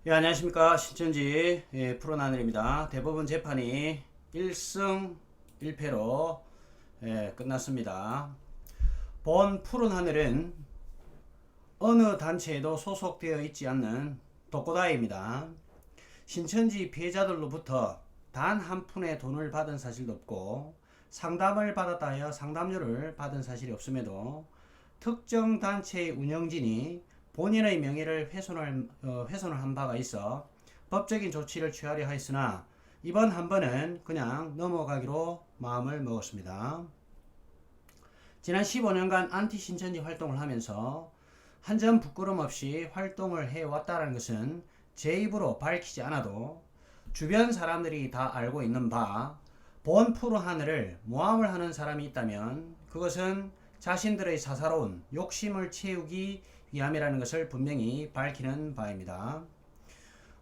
예, 안녕하십니까. 신천지 프로나늘입니다. 대법원 재판이 1승 1패로 끝났습니다. 본 푸른하늘은 어느 단체에도 소속되어 있지 않는 독고다이입니다. 신천지 피해자들로부터 단 한 푼의 돈을 받은 사실도 없고 상담을 받았다 하여 상담료를 받은 사실이 없음에도 특정 단체의 운영진이 본인의 명예를 훼손을 한 바가 있어 법적인 조치를 취하려 하였으나 이번 한 번은 그냥 넘어가기로 마음을 먹었습니다. 지난 15년간 안티 신천지 활동을 하면서 한 점 부끄럼 없이 활동을 해왔다는 것은 제 입으로 밝히지 않아도 주변 사람들이 다 알고 있는 바, 본 푸른 하늘을 모함을 하는 사람이 있다면 그것은 자신들의 사사로운 욕심을 채우기 위함이라는 것을 분명히 밝히는 바입니다.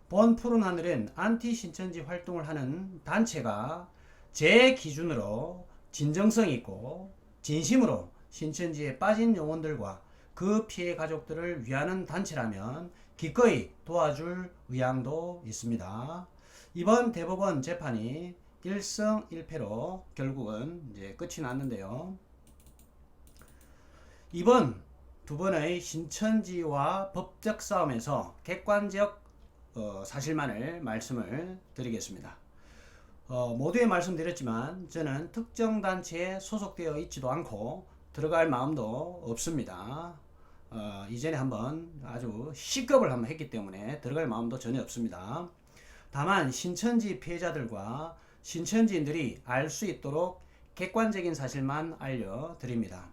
본 푸른 하늘은 안티 신천지 활동을 하는 단체가 제 기준으로 진정성 있고 진심으로 신천지에 빠진 영혼들과 그 피해 가족들을 위하는 단체라면 기꺼이 도와줄 의향도 있습니다. 이번 대법원 재판이 1승 1패로 결국은 이제 끝이 났는데요. 이번 두 번의 신천지와 법적 싸움에서 객관적 사실만을 말씀을 드리겠습니다. 모두에 말씀드렸지만 저는 특정 단체에 소속되어 있지도 않고 들어갈 마음도 없습니다. 이전에 한번 아주 C급을 한번 했기 때문에 들어갈 마음도 전혀 없습니다. 다만 신천지 피해자들과 신천지인들이 알 수 있도록 객관적인 사실만 알려드립니다.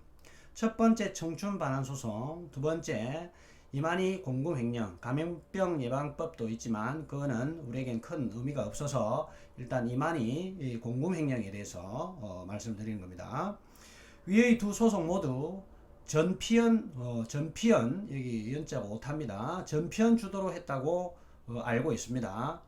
첫 번째 청춘 반환 소송, 두 번째 이만희 공금횡령, 감염병 예방법도 있지만 그거는 우리에겐 큰 의미가 없어서 일단 이만희 공금횡령에 대해서 말씀드리는 겁니다. 위의 두 소송 모두 전피연 여기 연자가 오타입니다. 전피연 주도로 했다고 알고 있습니다.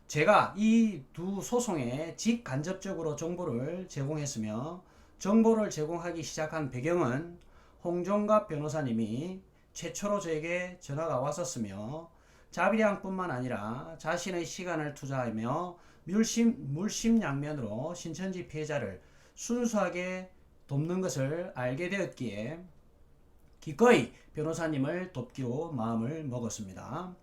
제가 이 두 소송에 직간접적으로 정보를 제공했으며 정보를 제공하기 시작한 배경은 홍종갑 변호사님이 최초로 저에게 전화가 왔었으며 자비량뿐만 아니라 자신의 시간을 투자하며 물심양면으로 신천지 피해자를 순수하게 돕는 것을 알게 되었기에 기꺼이 변호사님을 돕기로 마음을 먹었습니다.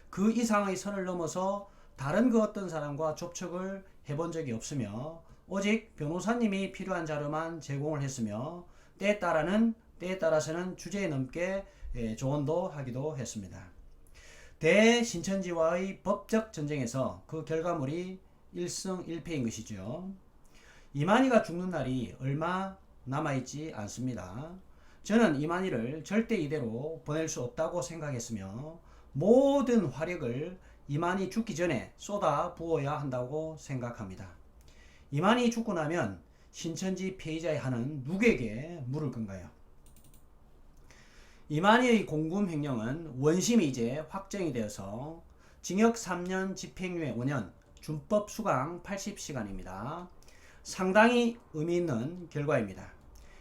그 이상의 선을 넘어서 다른 그 어떤 사람과 접촉을 해본 적이 없으며 오직 변호사님이 필요한 자료만 제공을 했으며 때에 따라서는 주제에 넘게 조언도 하기도 했습니다. 대신천지와의 법적 전쟁에서 그 결과물이 1승 1패인 것이죠. 이만희가 죽는 날이 얼마 남아있지 않습니다. 저는 이만희를 절대 이대로 보낼 수 없다고 생각했으며 모든 화력을 이만희 죽기 전에 쏟아 부어야 한다고 생각합니다. 이만희 죽고 나면 신천지 피해자의 한은 누구에게 물을 건가요? 이만희의 공금횡령은 원심이 이제 확정이 되어서 징역 3년, 집행유예 5년, 준법 수강 80시간입니다. 상당히 의미 있는 결과입니다.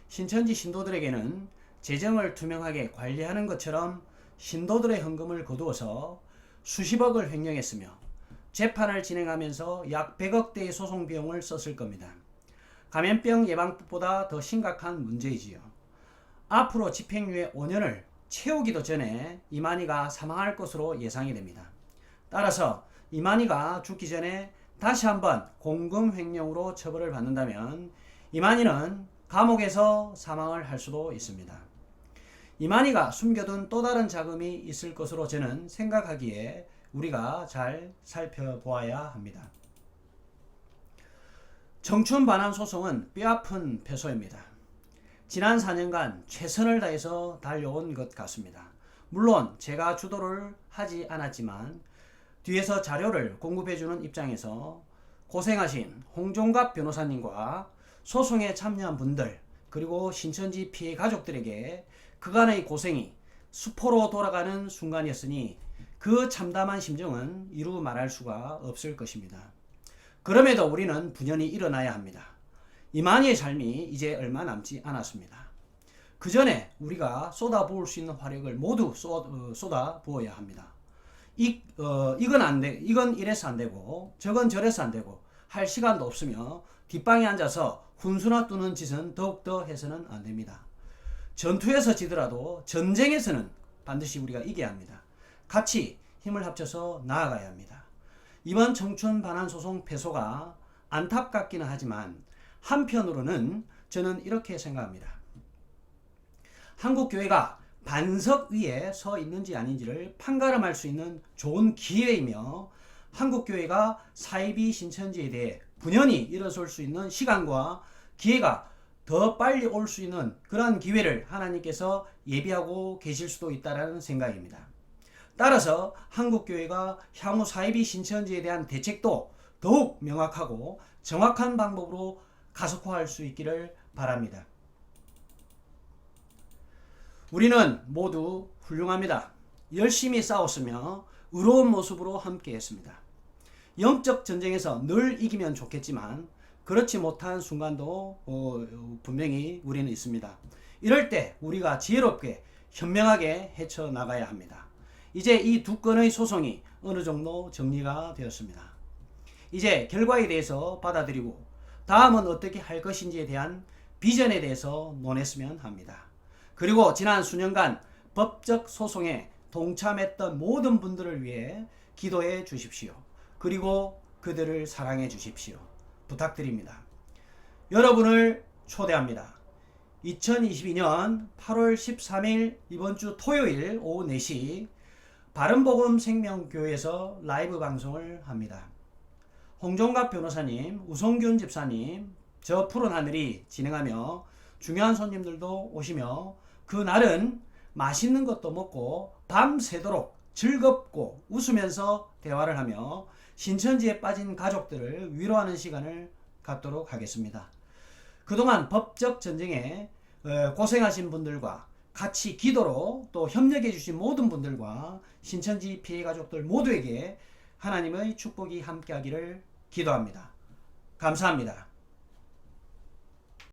신천지 신도들에게는 재정을 투명하게 관리하는 것처럼 신도들의 헌금을 거두어서 수십억을 횡령했으며 재판을 진행하면서 약 100억대의 소송 비용을 썼을 겁니다. 감염병 예방법보다 더 심각한 문제이지요. 앞으로 집행유예 5년을 채우기도 전에 이만희가 사망할 것으로 예상이 됩니다. 따라서 이만희가 죽기 전에 다시 한번 공금횡령으로 처벌을 받는다면 이만희는 감옥에서 사망을 할 수도 있습니다. 이만희가 숨겨둔 또 다른 자금이 있을 것으로 저는 생각하기에 우리가 잘 살펴보아야 합니다. 청춘 반환 소송은 뼈아픈 패소입니다. 지난 4년간 최선을 다해서 달려온 것 같습니다. 물론 제가 주도를 하지 않았지만 뒤에서 자료를 공급해주는 입장에서 고생하신 홍종갑 변호사님과 소송에 참여한 분들 그리고 신천지 피해 가족들에게 그간의 고생이 수포로 돌아가는 순간이었으니 그 참담한 심정은 이루 말할 수가 없을 것입니다. 그럼에도 우리는 분연히 일어나야 합니다. 이만희의 삶이 이제 얼마 남지 않았습니다. 그 전에 우리가 쏟아부을 수 있는 화력을 모두 쏟아부어야 합니다. 이건 안 돼, 이건 이래서 안 되고 저건 저래서 안 되고 할 시간도 없으며 뒷방에 앉아서 훈수나 두는 짓은 더욱더 해서는 안 됩니다. 전투에서 지더라도 전쟁에서는 반드시 우리가 이겨야 합니다. 같이 힘을 합쳐서 나아가야 합니다. 이번 청춘 반환 소송 패소가 안타깝기는 하지만 한편으로는 저는 이렇게 생각합니다. 한국 교회가 반석 위에 서 있는지 아닌지를 판가름할 수 있는 좋은 기회이며 한국 교회가 사이비 신천지에 대해 분연히 일어설 수 있는 시간과 기회가 더 빨리 올 수 있는 그러한 기회를 하나님께서 예비하고 계실 수도 있다는 생각입니다. 따라서 한국 교회가 향후 사이비 신천지에 대한 대책도 더욱 명확하고 정확한 방법으로 가속화할 수 있기를 바랍니다. 우리는 모두 훌륭합니다. 열심히 싸웠으며 의로운 모습으로 함께했습니다. 영적 전쟁에서 늘 이기면 좋겠지만 그렇지 못한 순간도 분명히 우리는 있습니다. 이럴 때 우리가 지혜롭게 현명하게 헤쳐나가야 합니다. 이제 이 두 건의 소송이 어느 정도 정리가 되었습니다. 이제 결과에 대해서 받아들이고 다음은 어떻게 할 것인지에 대한 비전에 대해서 논했으면 합니다. 그리고 지난 수년간 법적 소송에 동참했던 모든 분들을 위해 기도해 주십시오. 그리고 그들을 사랑해 주십시오. 부탁드립니다. 여러분을 초대합니다. 2022년 8월 13일 이번 주 토요일 오후 4시 바른복음 생명교회에서 라이브 방송을 합니다. 홍종갑 변호사님, 우성균 집사님, 저 푸른 하늘이 진행하며 중요한 손님들도 오시며 그날은 맛있는 것도 먹고 밤새도록 즐겁고 웃으면서 대화를 하며 신천지에 빠진 가족들을 위로하는 시간을 갖도록 하겠습니다. 그동안 법적 전쟁에 고생하신 분들과 같이 기도로 또 협력해 주신 모든 분들과 신천지 피해 가족들 모두에게 하나님의 축복이 함께하기를 기도합니다. 감사합니다.